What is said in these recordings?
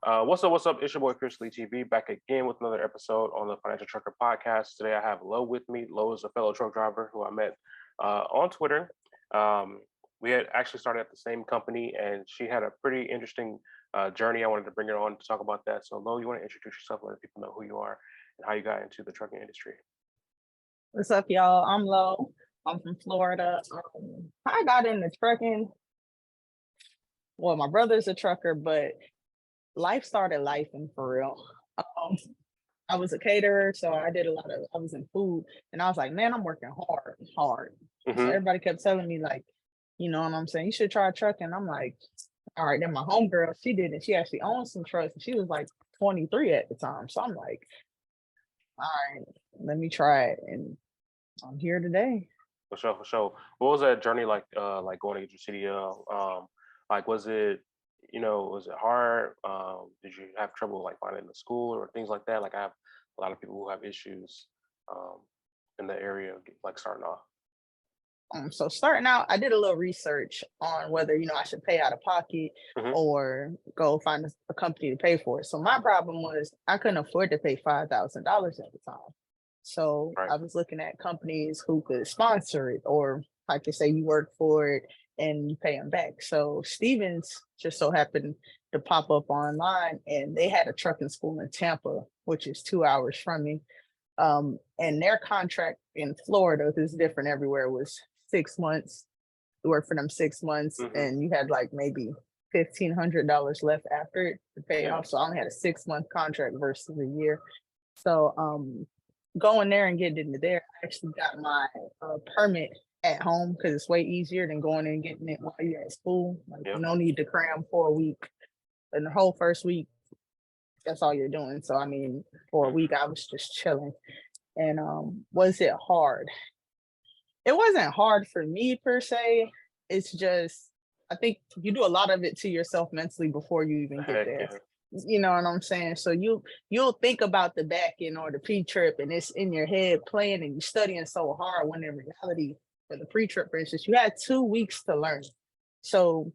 What's up? It's your boy Chris Lee TV back again with another episode on the Financial Trucker Podcast. Today I have Lo with me. Lo is a fellow truck driver who I met on Twitter. We had actually started at the same company, and she had a pretty interesting journey. I wanted to bring her on to talk about that. So, Lo, you want to introduce yourself, let people know who you are and how you got into the trucking industry? What's up, y'all? I'm Lo. I'm from Florida. I got into trucking. Well, my brother's a trucker, but life started lifing for real. I was a caterer, so I was in food, and I was like, man, I'm working hard. So Mm-hmm. everybody kept telling me, like, you know what I'm saying? You should try trucking. I'm like, all right. Then my homegirl, she did it. She actually owns some trucks, and she was like 23 at the time. So I'm like, all right, let me try it, and I'm here today. For sure. What was that journey like? Like going to get your CDL? Like, was it hard? Did you have trouble like finding the school or things like that? Like, I have a lot of people who have issues um, in the area, like starting off. So starting out, I did a little research on whether I should pay out of pocket Mm-hmm. or go find a company to pay for it. So my problem was I couldn't afford to pay $5,000 at the time. So Right. I was looking at companies who could sponsor it, or like I say, you work for it and you pay them back. So Stevens just so happened to pop up online, and they had a trucking school in Tampa, which is 2 hours from me. And their contract in Florida is different everywhere. It was 6 months. You work for them 6 months, Mm-hmm. and you had like maybe $1,500 left after it to pay off. So I only had a 6-month contract versus a year. So going there and getting into there, I actually got my permit at home because it's way easier than going and getting it while you're at school. Like, no need to cram for a week. And the whole first week, that's all you're doing. So I mean, for a week I was just chilling. And was it hard? It wasn't hard for me per se. It's just, I think you do a lot of it to yourself mentally before you even get there. Yeah. You know what I'm saying? So you'll think about the back end or the pre-trip, and it's in your head playing, and you're studying so hard, when in reality, for the pre-trip, for instance, you had 2 weeks to learn. So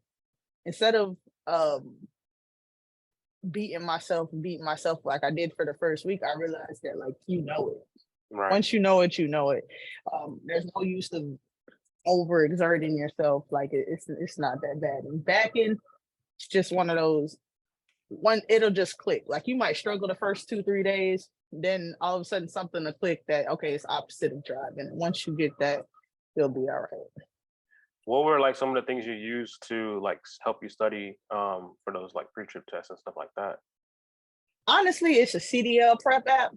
instead of beating myself like I did for the first week, I realized that, like, you know it. Right. Once you know it, you know it. There's no use of overexerting yourself. Like, it's not that bad. And back in, it's just one of those, it'll just click. Like, you might struggle the first 2-3 days, then all of a sudden something will click that, okay, it's opposite of driving. Once you get that, you'll be all right. What were like some of the things you used to like help you study for those like pre-trip tests and stuff like that? Honestly, it's a CDL prep app.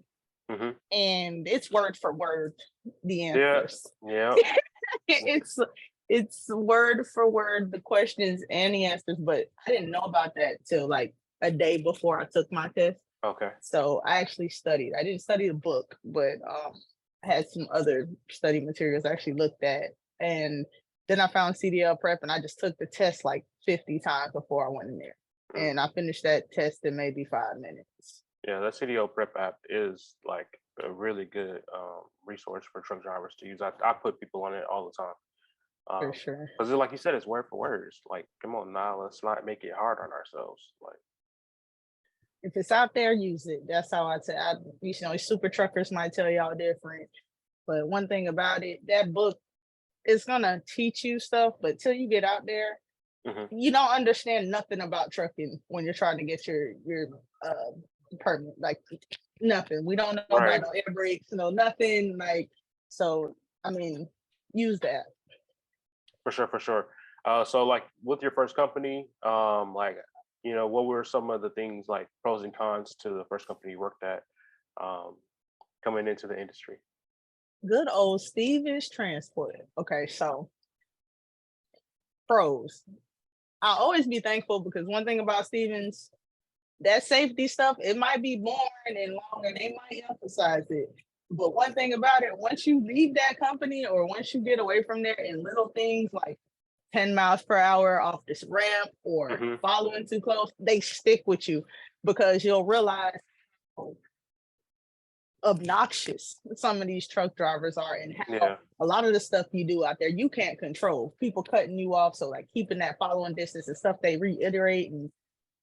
Mm-hmm. And it's word for word the answers. Yeah. It's word for word the questions and the answers, but I didn't know about that till like a day before I took my test. Okay. So I actually studied. I didn't study the book, but I had some other study materials I actually looked at, and then I found CDL prep, and I just took the test like 50 times before I went in there, and I finished that test in maybe 5 minutes. Yeah, that CDL prep app is like a really good resource for truck drivers to use. I put people on it all the time. For sure. Because like you said, it's word for word. It's like, come on now, let's not make it hard on ourselves. Like, if it's out there, use it. That's how I tell. Super truckers might tell y'all different, but one thing about it, that book is gonna teach you stuff, but till you get out there, you don't understand nothing about trucking when you're trying to get your permit. Like, nothing. We don't know about no air brakes, nothing. Like, so I mean, use that. For sure. So like with your first company, what were some of the things, like pros and cons to the first company you worked at coming into the industry? Good old Stevens Transport. Okay, so pros. I'll always be thankful, because one thing about Stevens, that safety stuff, it might be boring and long, and they might emphasize it. But one thing about it, once you leave that company, or once you get away from there, and little things like 10 miles per hour off this ramp or following too close, they stick with you, because you'll realize how obnoxious some of these truck drivers are, and how a lot of the stuff you do out there, you can't control. People cutting you off. So like keeping that following distance and stuff they reiterate, and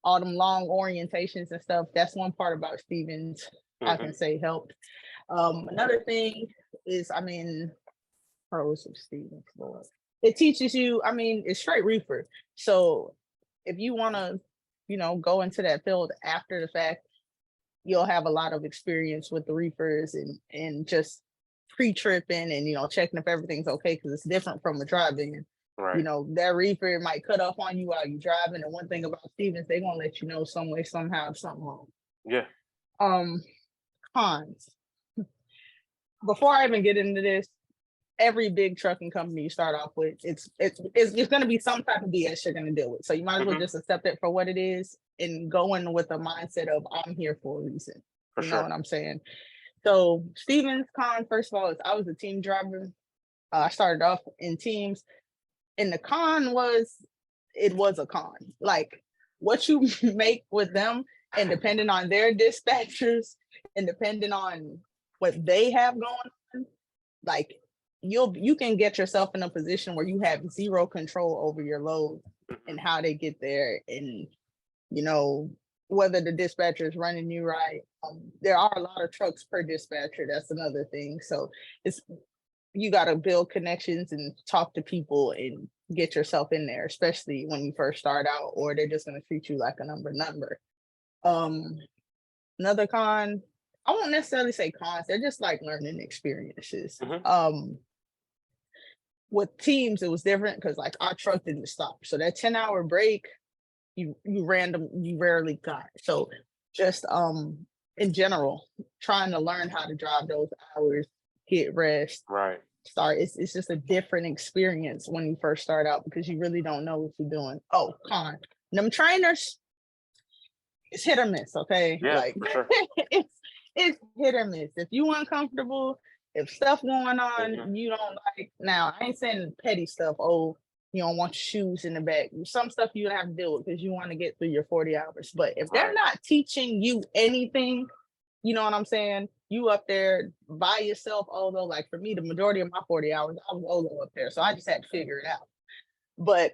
all them long orientations and stuff. That's one part about Stevens I can say helped. Another thing is, I mean, pros of Stevens, Lord. It teaches you, I mean, it's straight reefer. So if you want to, you know, go into that field after the fact, you'll have a lot of experience with the reefers and just pre-tripping and, you know, checking if everything's okay, because it's different from a drive-in. Right. You know, that reefer might cut off on you while you're driving. And one thing about Stevens, they're gonna let you know some way, somehow, if something wrong. Yeah. Cons. Before I even get into this, every big trucking company you start off with, it's going to be some type of BS you're going to deal with. So you might as well just accept it for what it is and go in with a mindset of I'm here for a reason. For you sure. know what I'm saying? So Stevens con, first of all, is I was a team driver. I started off in teams, and the con was it was a con. Like what you make with them, and depending on their dispatchers, and depending on what they have going on, like you can get yourself in a position where you have zero control over your load and how they get there, and you know whether the dispatcher is running you right. There are a lot of trucks per dispatcher. That's another thing. So it's you got to build connections and talk to people and get yourself in there, especially when you first start out, or they're just going to treat you like a number. Another con, I won't necessarily say cons, they're just like learning experiences. With teams, it was different because like our truck didn't stop. So that 10-hour break, you rarely got. So just in general, trying to learn how to drive those hours, get rest. Right. Start. It's just a different experience when you first start out because you really don't know what you're doing. Oh, con. Them trainers, it's hit or miss, okay? Yeah, like for sure. it's hit or miss. If you uncomfortable, if stuff going on you don't like, now I ain't saying petty stuff, oh, you don't want your shoes in the back. Some stuff you have to deal with because you want to get through your 40 hours. But if they're not teaching you anything, you know what I'm saying? You up there by yourself, although like for me, the majority of my 40 hours, I was solo up there. So I just had to figure it out. But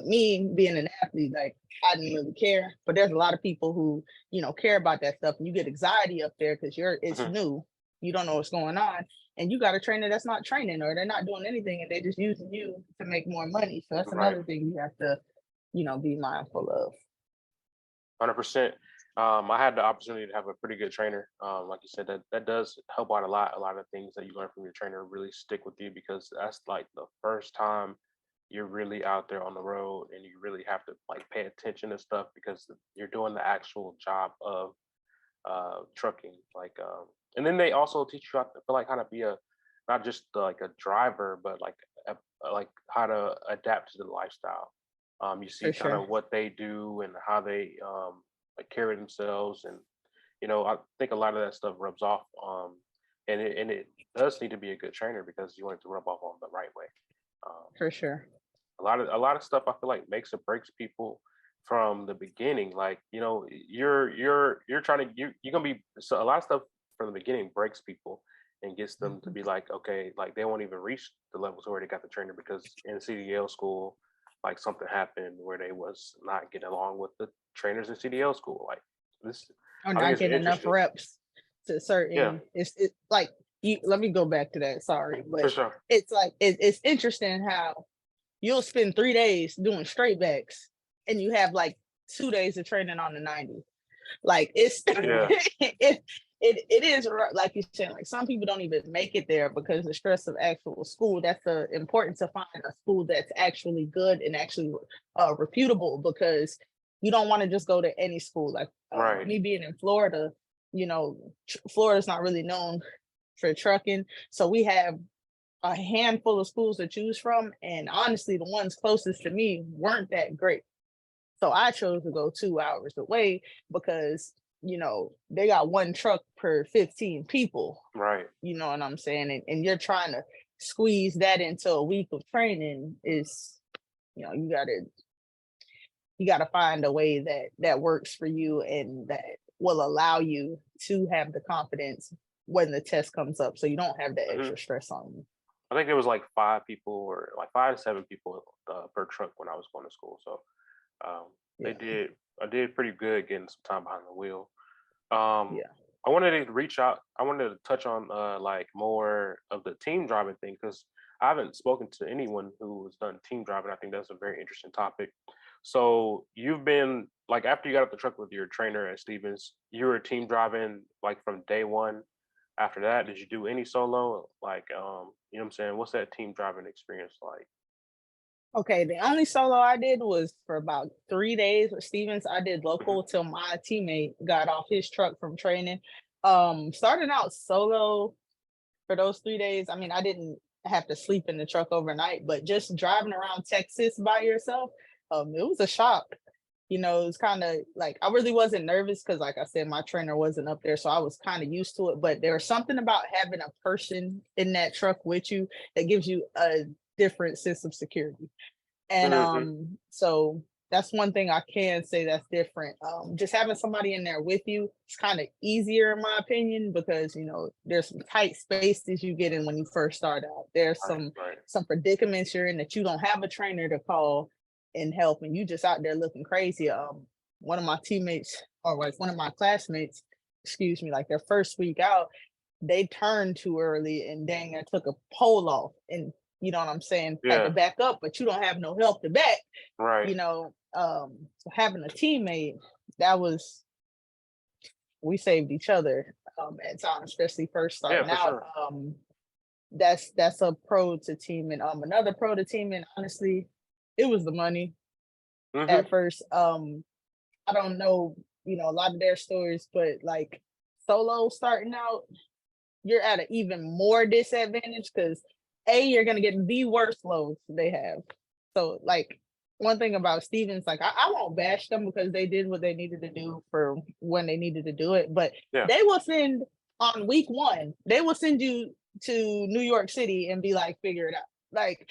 me being an athlete, like I didn't really care. But there's a lot of people who, you know, care about that stuff. And you get anxiety up there because it's new. You don't know what's going on. And you got a trainer that's not training or they're not doing anything and they're just using you to make more money. So that's another thing you have to, you know, be mindful of. 100%. I had the opportunity to have a pretty good trainer. Like you said, that does help out a lot. A lot of things that you learn from your trainer really stick with you because that's like the first time you're really out there on the road and you really have to like pay attention to stuff because you're doing the actual job of trucking. Like, and then they also teach you how to feel like how to be not just like a driver, but like how to adapt to the lifestyle. You see kind of what they do and how they like carry themselves, and you know I think a lot of that stuff rubs off. And it does need to be a good trainer because you want it to rub off on the right way. For sure. A lot of stuff I feel like makes or breaks people from the beginning. Like you know you're trying to you're gonna be so a lot of stuff from the beginning breaks people and gets them to be like okay, like they won't even reach the levels where they got the trainer because in CDL school like something happened where they was not getting along with the trainers in CDL school. Like this, or not getting enough reps to certain. It's like you. Let me go back to that. Sorry, but for sure. It's like it's interesting how you'll spend 3 days doing straight backs and you have like 2 days of training on the 90. Like it's it is like you said, like some people don't even make it there because the stress of actual school. That's the important to find a school that's actually good and actually reputable, because you don't want to just go to any school. Like me being in Florida, you know, Florida's not really known for trucking, so we have a handful of schools to choose from, and honestly the ones closest to me weren't that great. So I chose to go 2 hours away because, you know, they got one truck per 15 people. Right. You know what I'm saying? And you're trying to squeeze that into a week of training is, you know, you gotta find a way that works for you and that will allow you to have the confidence when the test comes up, so you don't have that extra stress on you. I think there was like 5 people or like 5 to 7 people per truck when I was going to school. So they did I did pretty good getting some time behind the wheel. Um, Yeah. I wanted to reach out. I wanted to touch on like more of the team driving thing because I haven't spoken to anyone who has done team driving. I think that's a very interesting topic. So you've been like after you got off the truck with your trainer at Stevens, you were team driving like from day one. After that, did you do any solo? Like, you know what I'm saying? What's that team driving experience like? Okay, the only solo I did was for about 3 days with Stevens. I did Mhm. local till my teammate got off his truck from training. Starting out solo for those 3 days, I mean, I didn't have to sleep in the truck overnight, but just driving around Texas by yourself, it was a shock. You know, it's kind of like I really wasn't nervous because, like I said, my trainer wasn't up there, so I was kind of used to it. But there was something about having a person in that truck with you that gives you a different sense of security. And Mhm. so that's one thing I can say that's different. Just having somebody in there with you is kind of easier in my opinion because you know there's some tight spaces you get in when you first start out. There's Right, right. some predicaments you're in that you don't have a trainer to call and help, and you just out there looking crazy. One of my teammates or like one of my classmates, excuse me, like their first week out, they turned too early and dang, I took a pole off and you know what I'm saying, had to Yeah, back up, but you don't have no help to back, right. you know. So having a teammate that was we saved each other at times, especially first Yeah, starting for out. sure. That's a pro to team and another pro to team and honestly, it was the money Mhm. at first. I don't know, you know, a lot of their stories, but like solo starting out, you're at an even more disadvantage because you're gonna get the worst loads they have. So like one thing about Stevens, like I won't bash them because they did what they needed to do for when they needed to do it, but Yeah, they will send on week one, they will send you to New York City and be like, figure it out. Like,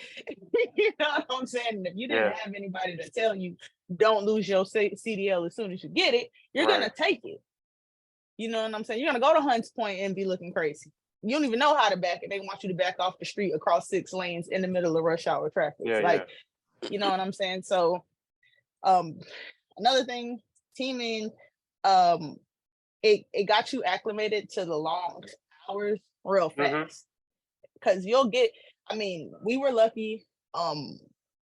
you know what I'm saying? If you didn't yeah, have anybody to tell you, don't lose your CDL as soon as you get it, you're right. gonna take it. You know what I'm saying? You're gonna go to Hunts Point and be looking crazy. You don't even know how to back it. They want you to back off the street across 6 lanes in the middle of rush hour traffic. Yeah, yeah. Like, you know what I'm saying? So, um, another thing, teaming, um, it got you acclimated to the long hours real Mhm. fast. Cause you'll get, I mean, we were lucky. Um,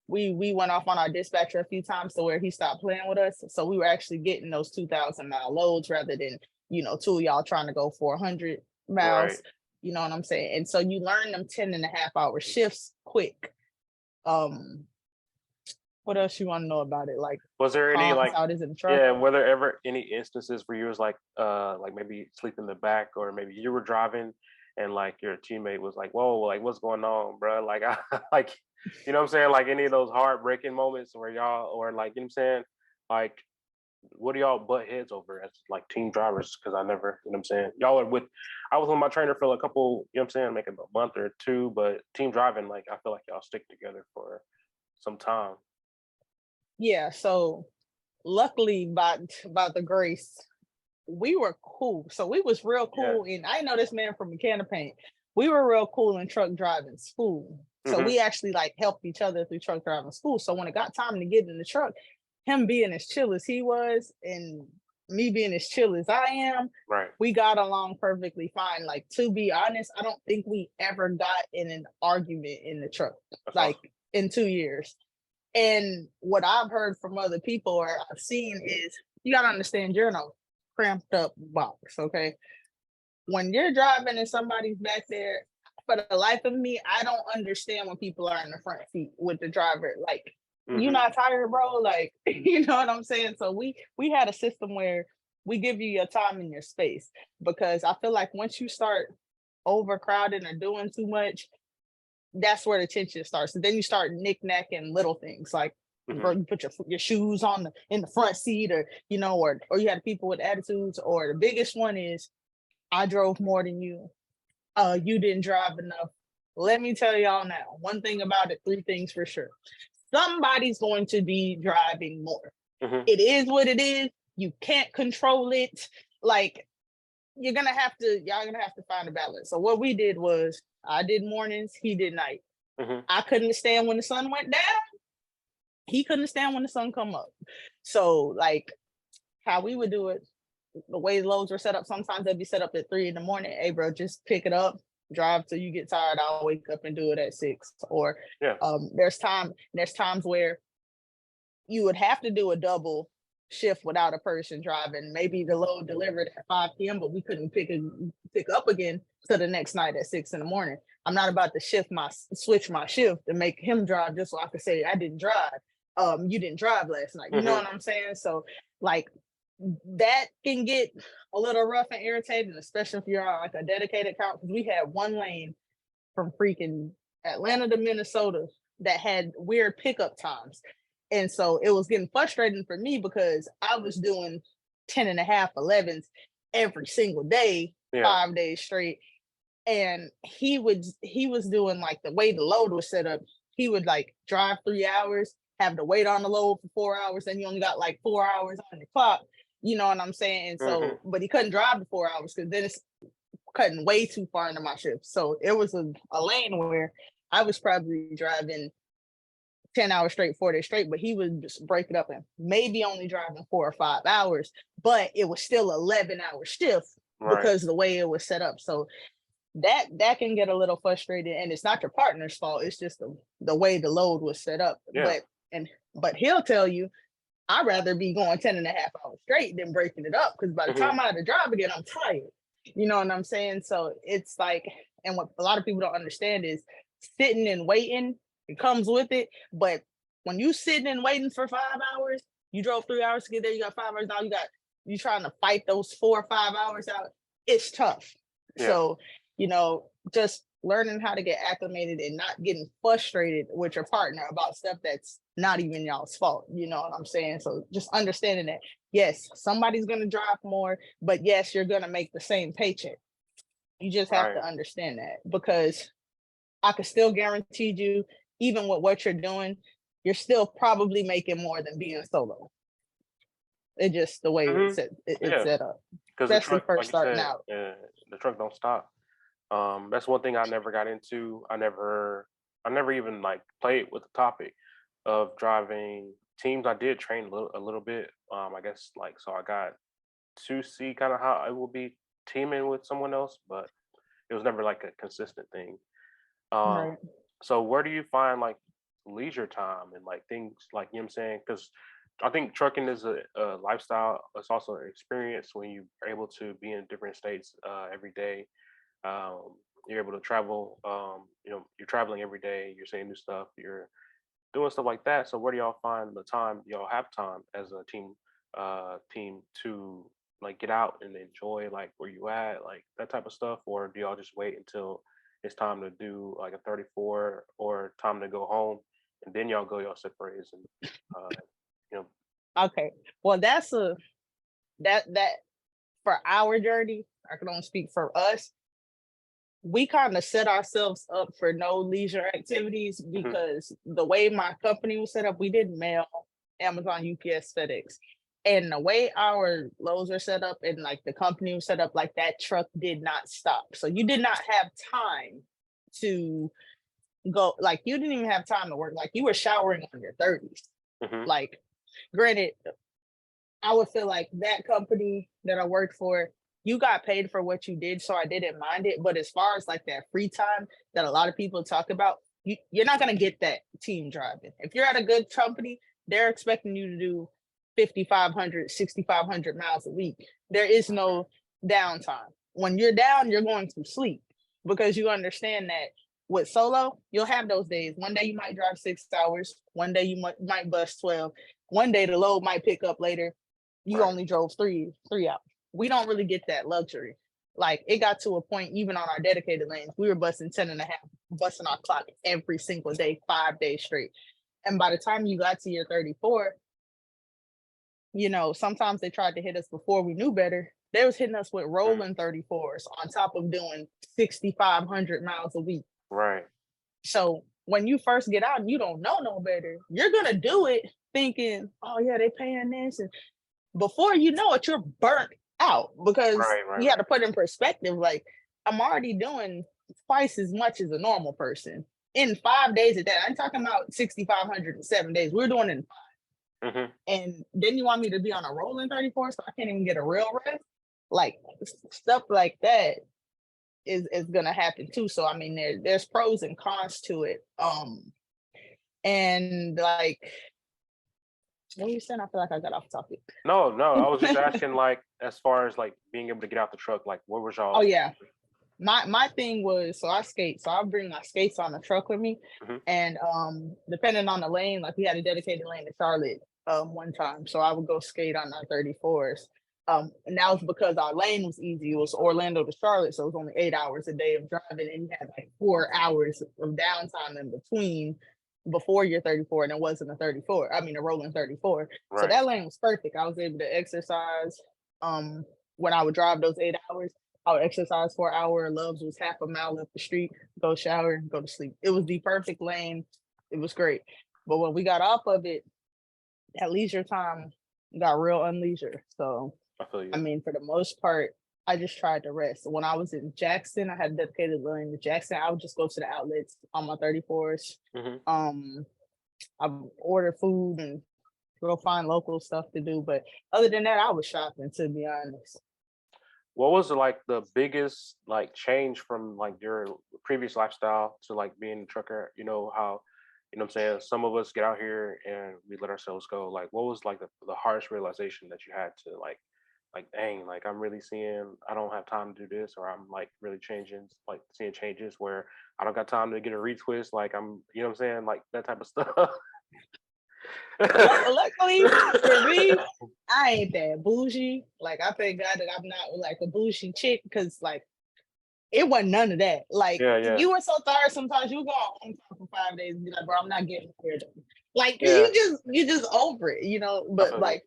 we went off on our dispatcher a few times to where he stopped playing with us. So we were actually getting those 2,000 mile loads rather than, you know, two of y'all trying to go 400 Right. miles. You know what I'm saying? And so you learn them 10.5 hour shifts quick. Um, what else you want to know about it? Like Was there any cons, like how it is in the truck? yeah, were there ever any instances where you was like maybe sleep in the back or maybe you were driving and like your teammate was like, "Whoa, like what's going on, bro?" Like I like you know what I'm saying? Like any of those heartbreaking moments where y'all or like you know what I'm saying? Like what do y'all butt heads over as like team drivers? Because I never, you know what I'm saying? Y'all are with I was with my trainer for a couple, you know what I'm saying, maybe a month or two, but team driving, like I feel like y'all stick together for some time. Yeah. So luckily by the grace, we were cool. So we was real Yeah. cool. And I know this man from Mechanic Paint. We were real cool in truck driving school. So Hmm. we actually like helped each other through truck driving school. So when it got time to get in the truck, him being as chill as he was and me being as chill as I am, Right. we got along perfectly fine. Like to be honest, I don't think we ever got in an argument in the truck, That's like awesome. in 2 years. And what I've heard from other people or I've seen is you gotta understand you're in a cramped up box, okay? When you're driving and somebody's back there, for the life of me, I don't understand when people are in the front seat with the driver. Like, you Hmm. not tired, bro? Like, you know what I'm saying? So we had a system where we give you your time and your space because I feel like once you start overcrowding or doing too much, that's where the tension starts. And then you start knick-knacking little things like Hmm. bro, you put your shoes on in the front seat, or you know, or you had people with attitudes, or the biggest one is I drove more than you. You didn't drive enough. Let me tell y'all now, one thing about it, three things for sure. Somebody's going to be driving more. Hmm. It is what it is. You can't control it. Like y'all gonna have to find a balance. So what we did was I did mornings, he did night. Hmm. I couldn't stand when the sun went down. He couldn't stand when the sun come up. So like how we would do it, the way loads were set up, sometimes they'd be set up at 3 a.m. Hey, bro, just pick it up, drive till you get tired. I'll wake up and do it at 6. Or there's times where you would have to do a double shift without a person driving. Maybe the load delivered at 5 p.m., but we couldn't pick up again till the next night at 6 a.m. I'm not about to switch my shift and make him drive just so I could say I didn't drive. You didn't drive last night. You know what I'm saying? So like that can get a little rough and irritating, especially if you're on like a dedicated count. Because we had one lane from freaking Atlanta to Minnesota that had weird pickup times. And so it was getting frustrating for me because I was doing 10.5 11s every single day, 5 days straight. And he was doing like the way the load was set up. He would like drive 3 hours, have to wait on the load for 4 hours. Then you only got like 4 hours on the clock. You know what I'm saying? And so, but he couldn't drive the 4 hours because then it's cutting way too far into my shift. So it was a lane where I was probably driving 10 hours straight, 4 days straight, but he would just break it up and maybe only driving 4 or 5 hours, but it was still 11-hour shift because the way it was set up. So that can get a little frustrated, and it's not your partner's fault. It's just the way the load was set up. But he'll tell you, I'd rather be going 10.5 hours straight than breaking it up, because by the time I have to drive again, I'm tired. You know what I'm saying? So it's like, and what a lot of people don't understand is sitting and waiting, it comes with it. But when you sitting and waiting for 5 hours, you drove 3 hours to get there, you got 5 hours, now you trying to fight those 4 or 5 hours out. It's tough. So, just learning how to get acclimated and not getting frustrated with your partner about stuff that's not even y'all's fault. You know what I'm saying? So just understanding that, yes, somebody's going to drive more, but yes, you're going to make the same paycheck. You just have to understand that, because I could still guarantee you, even with what you're doing, you're still probably making more than being solo. It's just the way it's set up. Especially first starting out. Yeah, the truck don't stop. That's one thing I never got into. I never even like played with the topic of driving teams. I did train a little bit. I guess so I got to see kind of how it will be teaming with someone else, but it was never like a consistent thing. So where do you find like leisure time and like things like, you know what I'm saying? Because I think trucking is a lifestyle. It's also an experience when you are able to be in different states every day. You're able to travel. You're traveling every day. You're seeing new stuff. You're doing stuff like that. So where do y'all find the time? Y'all have time as a team to like get out and enjoy like where you at, like that type of stuff, or do y'all just wait until it's time to do like a 34 or time to go home, and then y'all go y'all separate ways and Okay, well that's that for our journey, I can only speak for us. We kind of set ourselves up for no leisure activities because the way my company was set up, we did mail, Amazon, UPS, FedEx. And the way our loads are set up and like the company was set up, like that truck did not stop. So you did not have time to go, like you didn't even have time to work. Like you were showering in your 30s. Like, granted, I would feel like that company that I worked for, you got paid for what you did, so I didn't mind it. But as far as like that free time that a lot of people talk about, you're not going to get that team driving. If you're at a good company, they're expecting you to do 5,500, 6,500 miles a week. There is no downtime. When you're down, you're going to sleep, because you understand that with solo, you'll have those days. One day you might drive 6 hours. One day you might bust 12. One day the load might pick up later. You only drove three hours. We don't really get that luxury. Like it got to a point, even on our dedicated lanes, we were busting 10.5, busting our clock every single day, 5 days straight. And by the time you got to your 34, sometimes they tried to hit us before we knew better. They was hitting us with rolling 34s on top of doing 6,500 miles a week. Right. So when you first get out and you don't know no better, you're going to do it thinking, oh yeah, they paying this. And before you know it, you're burnt out, because you have to put in perspective. Like I'm already doing twice as much as a normal person in 5 days a day. I'm talking about 6,500 in 7 days. We're doing it in 5. And then you want me to be on a rolling 34, so I can't even get a real rest. Like stuff like that is gonna happen too. So I mean, there's pros and cons to it. And like, what were you saying? I feel like I got off topic. No, I was just asking, like, as far as like being able to get out the truck, like, what was y'all? Oh yeah, my thing was, so I skate, so I bring my skates on the truck with me, and depending on the lane, like we had a dedicated lane to Charlotte one time, so I would go skate on our 34s. And that was because our lane was easy. It was Orlando to Charlotte, so it was only 8 hours a day of driving, and you had like 4 hours of downtime in between before your 34, and it wasn't a 34. I mean, a rolling 34. Right. So that lane was perfect. I was able to exercise. When I would drive those 8 hours, I would exercise for an hour. Loves was half a mile up the street, go shower, go to sleep. It was the perfect lane. It was great. But when we got off of it, that leisure time got real unleisure. So, I feel you. I mean, for the most part, I just tried to rest. When I was in Jackson, I had a dedicated lane to Jackson. I would just go to the outlets on my 34s. I would order food and go find local stuff to do. But other than that, I was shopping, to be honest. What was like the biggest like change from like your previous lifestyle to like being a trucker? You know how, you know what I'm saying, some of us get out here and we let ourselves go. Like, what was like the hardest realization that you had to like dang, like I'm really seeing I don't have time to do this, or I'm like really changing, like seeing changes where I don't got time to get a retwist, like I'm, you know what I'm saying, like that type of stuff. Luckily for me, I ain't that bougie. Like, I thank God that I'm not like a bougie chick, because like it wasn't none of that. Like, Yeah. you were so tired sometimes you go home for 5 days and be like, bro, I'm not getting here. Like, Yeah. you just over it, you know. But like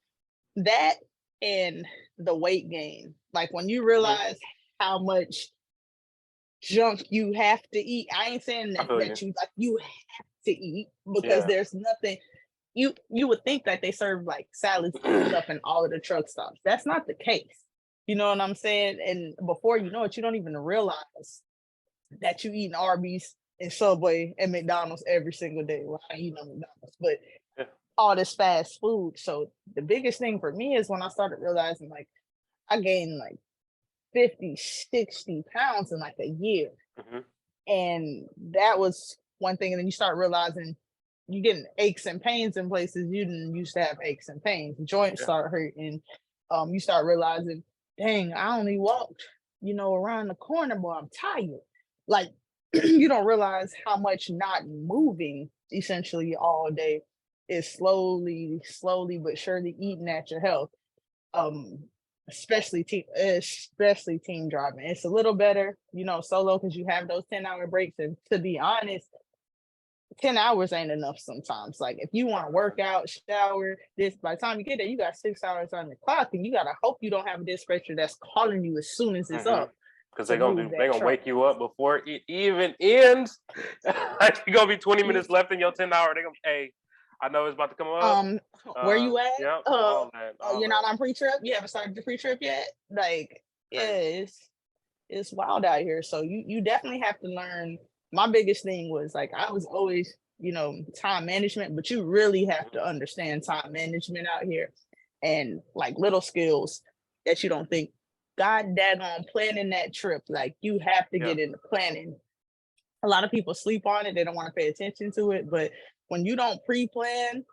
that and the weight gain, like when you realize how much junk you have to eat. I ain't saying that you like you have to eat, because there's nothing. You would think that they serve like salads and stuff in all of the truck stops. That's not the case. You know what I'm saying? And before you know it, you don't even realize that you eating Arby's and Subway and McDonald's every single day. Well, I eat on McDonald's, but all this fast food. So the biggest thing for me is when I started realizing, like, I gained like 50, 60 pounds in like a year. And that was one thing. And then you start realizing you're getting aches and pains in places you didn't used to have aches and pains. Joints start hurting. You start realizing, dang, I only walked, around the corner, but I'm tired. Like, you don't realize how much not moving essentially all day is slowly but surely eating at your health. Especially team driving. It's a little better, solo, because you have those 10-hour breaks. And to be honest, 10 hours ain't enough sometimes. Like, if you want to work out, shower, this, by the time you get there, you got 6 hours on the clock, and you gotta hope you don't have a dispatcher that's calling you as soon as it's up. Because they're gonna wake you up before it even ends. You're gonna be 20 minutes left in your 10-hour. They're gonna, hey, I know it's about to come up. Where you at? Yep, you're not on pre-trip? You haven't started the pre-trip yet? Like, it's wild out here. So you definitely have to learn. My biggest thing was, like, I was always, time management, but you really have to understand time management out here, and like little skills that you don't think. God daggone planning that trip. Like, you have to get into planning. A lot of people sleep on it. They don't want to pay attention to it. But when you don't pre-plan,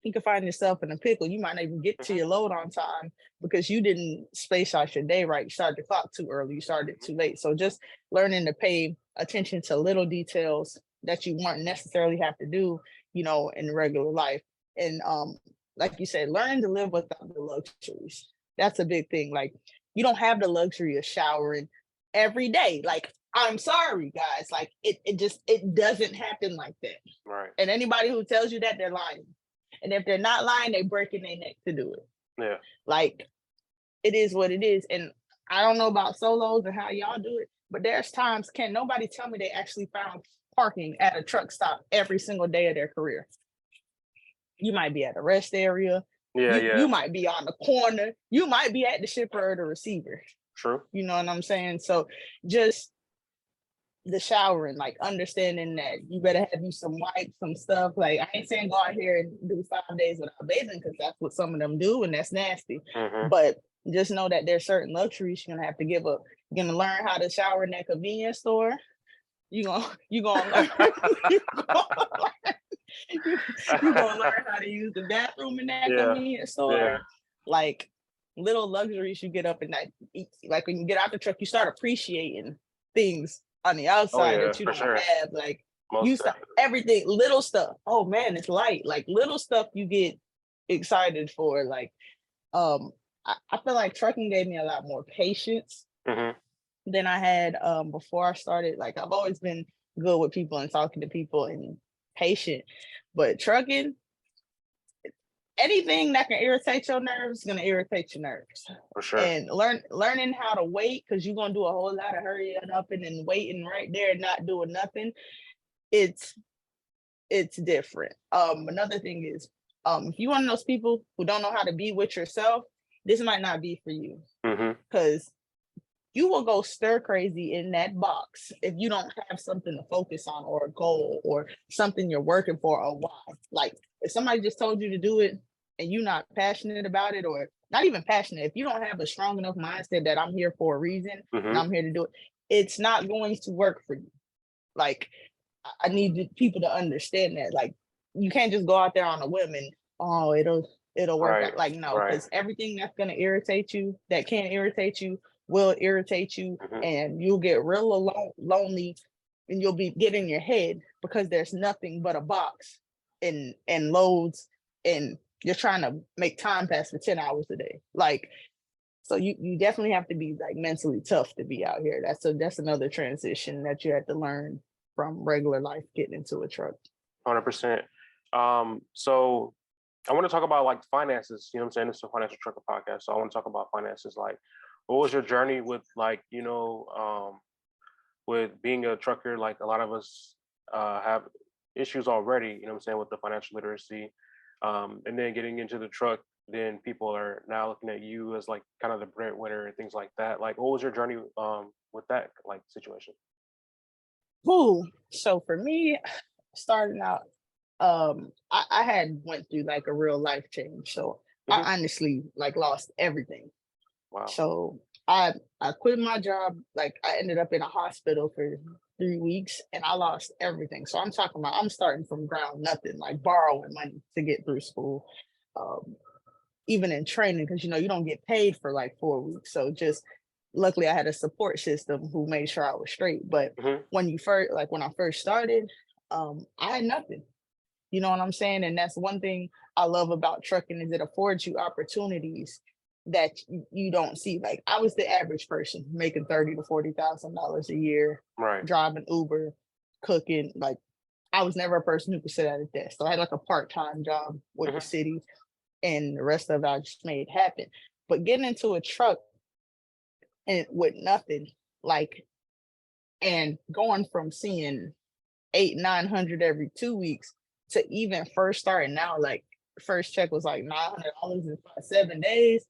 you can find yourself in a pickle. You might not even get to your load on time because you didn't space out your day right. You started the clock too early. You started too late. So just learning to pay attention to little details that you won't necessarily have to do, in regular life. And like you said, learning to live without the luxuries. That's a big thing. Like, you don't have the luxury of showering every day. Like, I'm sorry, guys. Like, it doesn't happen like that. Right. And anybody who tells you that, they're lying. And if they're not lying, they're breaking their neck to do it. Yeah. Like, it is what it is. And I don't know about solos and how y'all do it, but there's times, can nobody tell me they actually found parking at a truck stop every single day of their career? You might be at a rest area. You might be on the corner. You might be at the shipper or the receiver. True. You know what I'm saying? So just the showering, like understanding that you better have you some wipes, some stuff. Like I ain't saying go out here and do 5 days without bathing because that's what some of them do, and that's nasty. But just know that there's certain luxuries you're gonna have to give up. You're gonna learn how to shower in that convenience store. You gonna learn, you gonna learn how to use the bathroom in that convenience store. Yeah. Like little luxuries you get up in that. Like when you get out the truck, you start appreciating things on the outside that you don't have. Like you start everything, little stuff. Oh man, it's light. Like little stuff you get excited for. Like I feel like trucking gave me a lot more patience than I had before I started. Like I've always been good with people and talking to people and patient, but trucking, anything that can irritate your nerves is gonna irritate your nerves. For sure. And learning how to wait, because you're gonna do a whole lot of hurrying up and then waiting right there and not doing nothing. It's different. Another thing is, if you one of those people who don't know how to be with yourself, this might not be for you. Because you will go stir crazy in that box if you don't have something to focus on, or a goal, or something you're working for, or why. Like if somebody just told you to do it and you're not passionate about it, or not even passionate, if you don't have a strong enough mindset that I'm here for a reason and I'm here to do it, it's not going to work for you. Like I need people to understand that. Like you can't just go out there on a whim and it'll work out. Like no, because everything that's gonna irritate you, that can irritate you, will irritate you, and you'll get real lonely, and you'll be getting in your head because there's nothing but a box and loads, and you're trying to make time pass for 10 hours a day. Like, so you definitely have to be like mentally tough to be out here. That's another transition that you have to learn from regular life getting into a truck. 100%. So I want to talk about like finances. You know what I'm saying? It's a financial trucker podcast, so I want to talk about finances. Like, what was your journey with like, with being a trucker? Like a lot of us have issues already, you know what I'm saying, with the financial literacy. And then getting into the truck, then people are now looking at you as like kind of the breadwinner and things like that. Like, what was your journey with that like situation? Ooh, so for me, starting out, I had went through like a real life change. So I honestly like lost everything. Wow. So I quit my job. Like I ended up in a hospital for 3 weeks and I lost everything. So I'm talking about I'm starting from ground nothing, like borrowing money to get through school. Even in training, because you don't get paid for like 4 weeks. So just luckily I had a support system who made sure I was straight. But when I first started, I had nothing. You know what I'm saying? And that's one thing I love about trucking, is it affords you opportunities that you don't see. Like I was the average person making $30,000 to $40,000 a year, driving Uber, cooking. Like I was never a person who could sit at a desk. So I had like a part-time job with the city, and the rest of it I just made happen. But getting into a truck and with nothing, like, and going from seeing 800-900 every 2 weeks to even first starting now, like first check was like $900 in 7 days.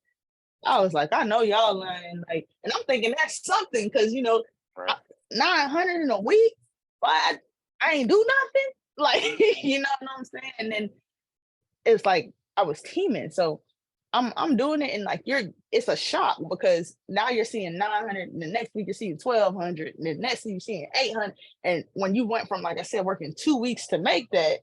I was like, I know y'all lying. Like, and I'm thinking that's something, because 900 in a week, but I ain't do nothing. Like, you know what I'm saying? And then it's like I was teaming. So I'm doing it, and like it's a shock, because now you're seeing 900, and the next week you're seeing 1,200, and the next week you're seeing 800. And when you went from, like I said, working 2 weeks to make that,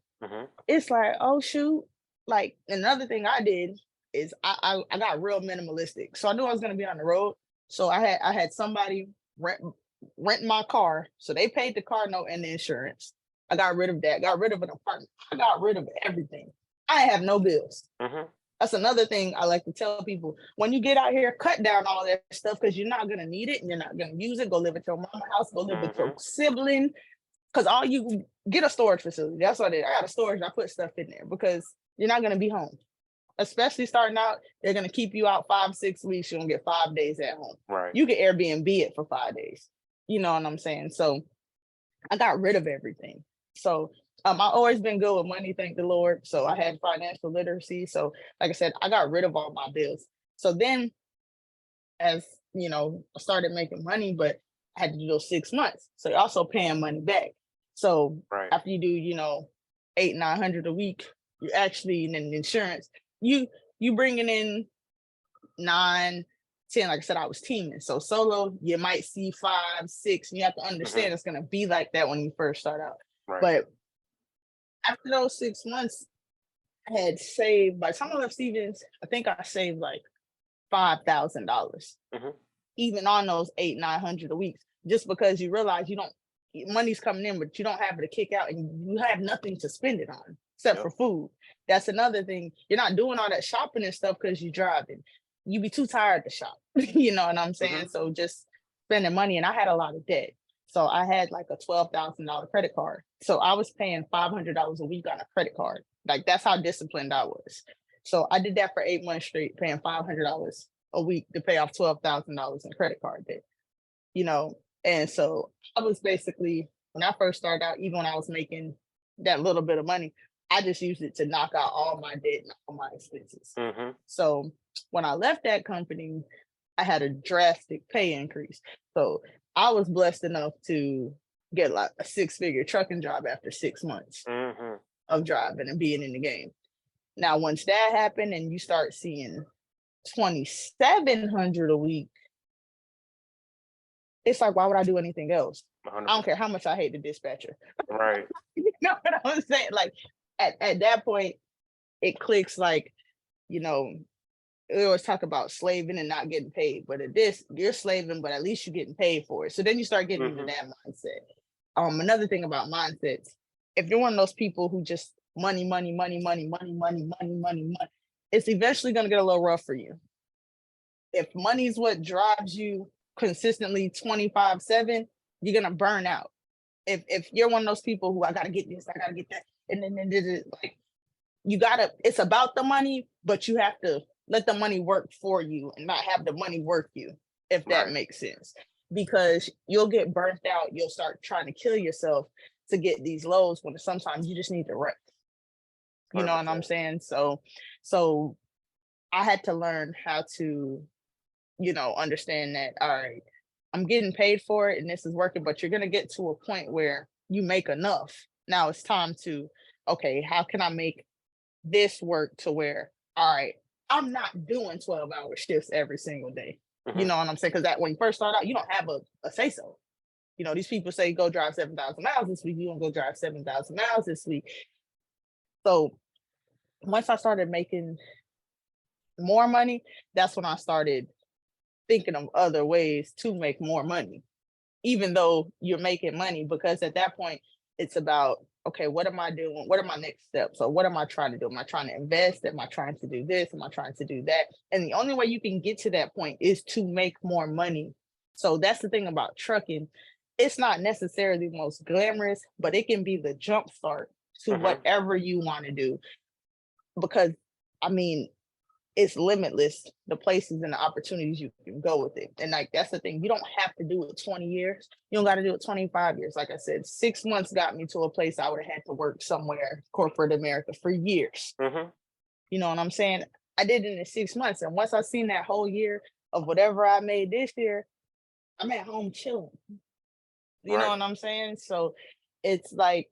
it's like, oh shoot. Like another thing I did is I got real minimalistic. So I knew I was gonna be on the road. So I had somebody rent my car. So they paid the car note and the insurance. I got rid of that, got rid of an apartment. I got rid of everything. I have no bills. That's another thing I like to tell people. When you get out here, cut down all that stuff, because you're not gonna need it and you're not gonna use it. Go live at your mama's house, go live with your sibling. Because all you get a storage facility. That's what I did. I got a storage, I put stuff in there, because you're not gonna be home. Especially starting out, they're gonna keep you out 5-6 weeks. You're gonna get 5 days at home. You can Airbnb it for 5 days. You know what I'm saying? So I got rid of everything. So I've always been good with money, thank the Lord. So I had financial literacy. So like I said, I got rid of all my bills. So then, as I started making money, but I had to do those 6 months. So you're also paying money back. So Right. after you do, 800-900 a week, you actually in insurance, you bringing in 9-10. Like I said, I was teaming. So solo, you might see 5-6, and you have to understand it's gonna be like that when you first start out. Right. But after those 6 months, I had saved, by the time I left Stevens, I think I saved like $5,000, even on those 800-900 a week, just because you realize money's coming in, but you don't have it to kick out, and you have nothing to spend it on except for food. That's another thing. You're not doing all that shopping and stuff because you're driving. You be too tired to shop. You know what I'm saying? So just spending money, and I had a lot of debt. So I had like a $12,000 credit card. So I was paying $500 a week on a credit card. Like, that's how disciplined I was. So I did that for 8 months straight, paying $500 a week to pay off $12,000 in credit card debt. And so I was basically, when I first started out, even when I was making that little bit of money, I just used it to knock out all my debt and all my expenses. So when I left that company, I had a drastic pay increase. So I was blessed enough to get like a 6-figure trucking job after 6 months of driving and being in the game. Now, once that happened and you start seeing 2,700 a week, it's like, why would I do anything else? 100%. I don't care how much I hate the dispatcher. Right. You know what I'm saying? Like, at that point, it clicks. Like, we always talk about slaving and not getting paid, but at this, you're slaving, but at least you're getting paid for it. So then you start getting into that mindset. Another thing about mindsets, if you're one of those people who just money, it's eventually going to get a little rough for you. If money's what drives you consistently 24/7, you're going to burn out. If you're one of those people who, I got to get this, I got to get that, and then like, it's about the money, but you have to let the money work for you and not have the money work you, if that makes sense. Because you'll get burnt out. You'll start trying to kill yourself to get these lows when sometimes you just need to rest. You know what I'm saying? So I had to learn how to, understand that, all right, I'm getting paid for it and this is working, but you're going to get to a point where you make enough. Now it's time to, okay, how can I make this work to where, all right, I'm not doing 12-hour shifts every single day. You know what I'm saying? Because that when you first start out, you don't have a say so. These people say go drive 7,000 miles this week. You don't go drive 7,000 miles this week. So once I started making more money, that's when I started thinking of other ways to make more money, even though you're making money, because at that point it's about, okay, what am I doing? What are my next steps? So what am I trying to do? Am I trying to invest? Am I trying to do this? Am I trying to do that? And the only way you can get to that point is to make more money. So that's the thing about trucking. It's not necessarily the most glamorous, but it can be the jump start to whatever you want to do. Because, it's limitless, the places and the opportunities you can go with it. And like, that's the thing. You don't have to do it 20 years. You don't got to do it 25 years. Like I said, 6 months got me to a place I would have had to work somewhere, corporate America, for years. You know what I'm saying? I did it in 6 months. And once I seen that whole year of whatever I made this year, I'm at home chilling. You know what I'm saying? So it's like,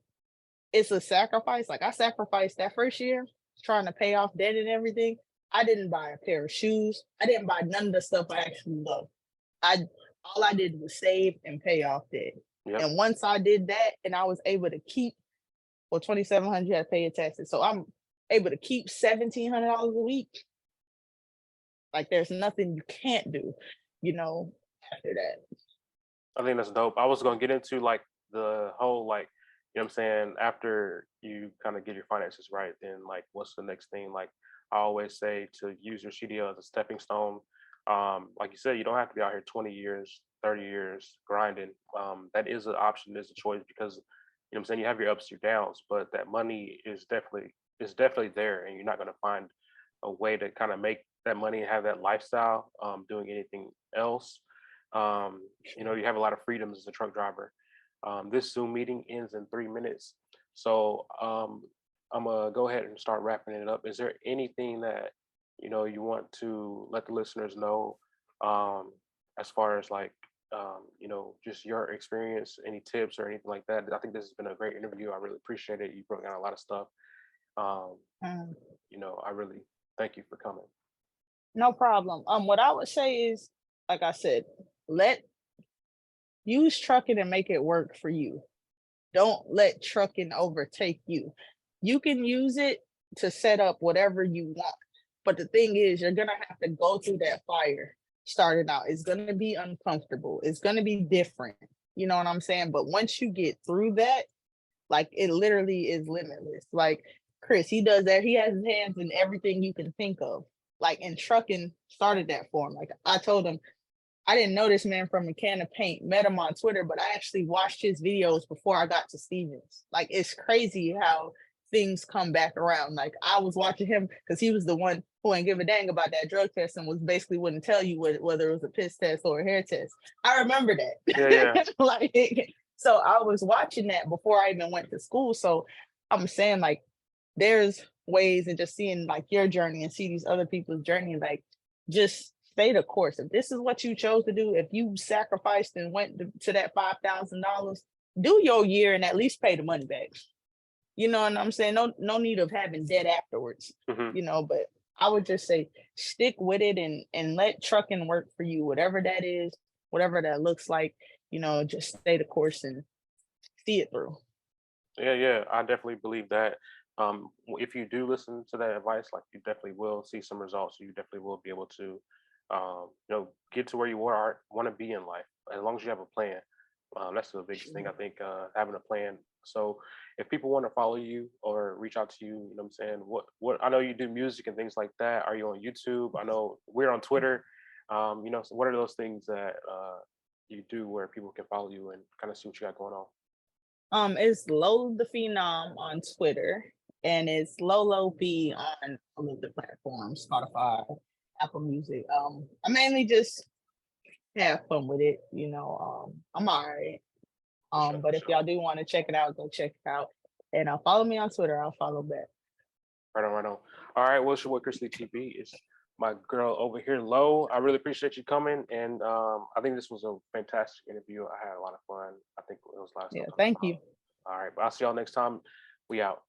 it's a sacrifice. Like, I sacrificed that first year trying to pay off debt and everything. I didn't buy a pair of shoes. I didn't buy none of the stuff I actually love. All I did was save and pay off debt. And once I did that, and I was able to keep, well, 2,700, you had to pay your taxes. So I'm able to keep $1,700 a week. Like, there's nothing you can't do, after that. I think that's dope. I was going to get into like the whole, like, what I'm saying, after you kind of get your finances right, then like, what's the next thing? Like, I always say to use your CDL as a stepping stone. Like you said, you don't have to be out here 20 years, 30 years grinding. That is an option, is a choice, because what I'm saying, you have your ups, your downs, but that money is definitely there, and you're not going to find a way to kind of make that money and have that lifestyle doing anything else. You have a lot of freedoms as a truck driver. This Zoom meeting ends in 3 minutes, so I'm gonna go ahead and start wrapping it up. Is there anything that you want to let the listeners know, as far as like you know, just your experience, any tips or anything like that. I think this has been a great interview. I really appreciate it. You brought out a lot of stuff. Um, Mm, you know, I really thank you for coming. no problem. What I would say is, like I said, let use trucking and make it work for you. Don't let trucking overtake you. You can use it to set up whatever you want. But the thing is, you're gonna have to go through that fire starting out. It's gonna be uncomfortable. It's gonna be different. You know what I'm saying? But once you get through that, like it literally is limitless. Like Chris, he does that. He has his hands in everything you can think of. Like in trucking started that for him. Like I told him, I didn't know this man from a can of paint, met him on Twitter, but I actually watched his videos before I got to Stevens. Like it's crazy how things come back around. Like I was watching him because he was the one who ain't give a dang about that drug test and was basically wouldn't tell you whether it was a piss test or a hair test. I remember Yeah, yeah, that. Like so I was watching that before I even went to school. So I'm saying like there's ways and just seeing like your journey and see these other people's journey, like just stay the course. If this is what you chose to do, if you sacrificed and went to that $5,000, do your year and at least pay the money back. You know what I'm saying? No need of having debt afterwards, hmm but I would just say stick with it and let trucking work for you, whatever that is, whatever that looks like, just stay the course and see it through. yeah, yeah. I definitely believe that. If you do listen to that advice, like you definitely will see some results. You definitely will be able to, you know, get to where you want to be in life. As long as you have a plan, that's the biggest thing I think. Having a plan. So, if people want to follow you or reach out to you, you know what I'm saying. What I know you do music and things like that. Are you on YouTube? I know we're on Twitter. You know, so what are those things that you do where people can follow you and kind of see what you got going on? It's Lolo the Phenom on Twitter, and it's Lolo B on all of the platforms, Spotify, Apple Music. I mainly just have fun with it. I'm all right. For sure, for But if sure. y'all do want to check it out, go check it out. And follow me on Twitter. I'll follow back. Right on, right on. All right, well, it's your boy Chris Lee TV. It's my girl over here, Lo. I really appreciate you coming, and I think this was a fantastic interview. I had a lot of fun. I think it was a lot of Yeah, stuff to talk thank about. you. All right, but I'll see y'all next time. We out.